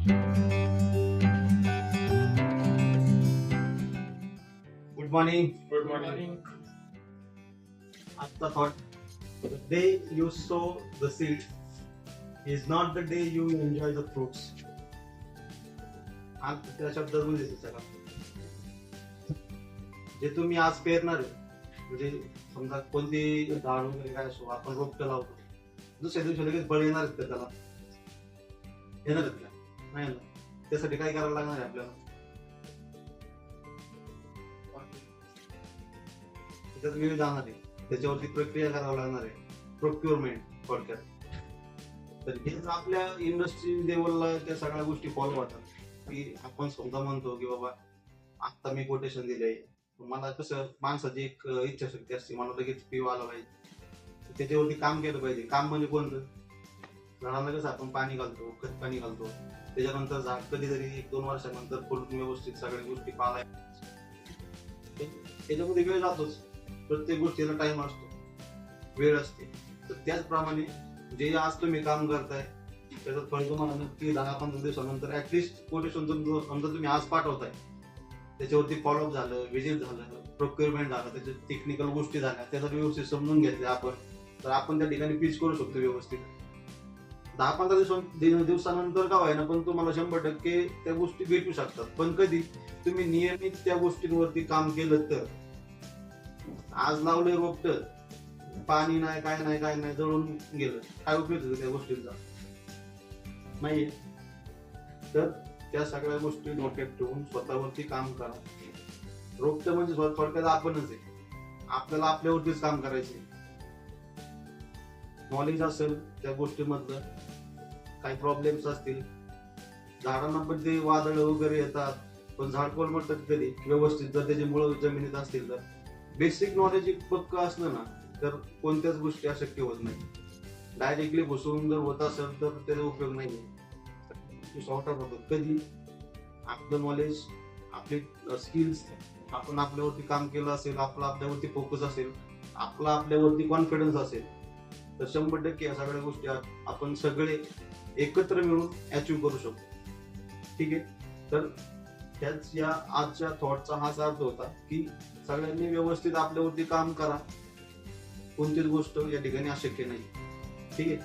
Good morning. Good morning. After thought, the day you sow the seed is not the day you enjoy the fruits. आज त्या शब्दात म्हणजे सगळं जे तुम्ही आज पेरणार आहे, म्हणजे समजा कोणती झाड वगैरे काय असो, आपण रोपटं लावतो, दुसऱ्या दिवशी लगेच बळ येणार आहेत का त्याला? येणार आहेत का? नाही ना. त्यासाठी काय करावं लागणार आहे आपल्याला? त्याच्यात वेळ जाणार आहे, त्याच्यावरती प्रक्रिया करावी लागणार आहे, प्रोक्युरमेंट थोडक्यात. तर हेच आपल्या इंडस्ट्री लेवलला त्या सगळ्या गोष्टी फॉलो होतात. की आपण समजा म्हणतो की बाबा आता मी कोटेशन दिले, मला कसं माणसाची एक इच्छाशक्ती असते, मला लगेच पीव आला पाहिजे, त्याच्यावरती काम केलं पाहिजे. काम म्हणजे कोणतं? झाडांना कसं आपण पाणी घालतो, खत पाणी घालतो, त्याच्यानंतर झाड कधीतरी 1-2 वर्षानंतर फुलून व्यवस्थित सगळ्या गोष्टी पाहायला, त्याच्यामध्ये वेळ जातोच. प्रत्येक गोष्टीला टाइम असतो, वेळ असते. तर त्याचप्रमाणे जे आज तुम्ही काम करताय त्याचं फळ तुम्हाला नक्की 10-15 दिवसानंतर ऍटलिस्ट कोटेशन समजा तुम्ही आज पाठवताय, त्याच्यावरती फॉलोअप झालं, विजिट झालं, प्रोक्युरमेंट झालं, त्याच्या टेक्निकल गोष्टी झाल्या, त्याचा व्यवस्थित समजून घेतल्या आपण, तर आपण त्या ठिकाणी पिच करू शकतो व्यवस्थित. 10-15 दिवसानंतर का व्हायना पण तुम्हाला 100% त्या गोष्टी भेटू शकतात. पण कधी तुम्ही नियमित त्या गोष्टींवरती काम केलं तर. आज लावले रोपट, पाणी नाही, काय नाही, जळून गेलं, काय उपयोग होतो त्या गोष्टींचा? नाहीये. तर त्या सगळ्या गोष्टी डोक्यात ठेवून स्वतःवरती काम करा. रोपट म्हणजे थोडक्यात आपणच आहे, आपल्याला आपल्यावरतीच काम करायचंय. नॉलेज असेल त्या गोष्टीमधलं, काही प्रॉब्लेम्स असतील, झाडांना पण ते वादळ वगैरे येतात, पण झाड कोलमडतात कधी व्यवस्थित जर त्याची मुळं जमिनीत असतील तर. बेसिक नॉलेज एक पक्क असलं ना तर कोणत्याच गोष्टी अशक्य होत नाही. डायरेक्टली घुसवून जर होत असेल तर त्याचा उपयोग नाही. शॉर्ट आउट होतो कधी आपलं नॉलेज, आपले स्किल्स, आपण आपल्यावरती काम केलं असेल, आपला आपल्यावरती फोकस असेल, आपला आपल्यावरती कॉन्फिडन्स असेल, तर 100% या सगळ्या गोष्टी आपण सगळे एकत्र मिळून अचीव्ह करू शकतो. ठीक आहे. तर त्याच या आजच्या थॉटचा हाच अर्थ होता की सगळ्यांनी व्यवस्थित आपल्यावरती काम करा. कोणतीच गोष्ट या ठिकाणी अशक्य नाही. ठीक आहे.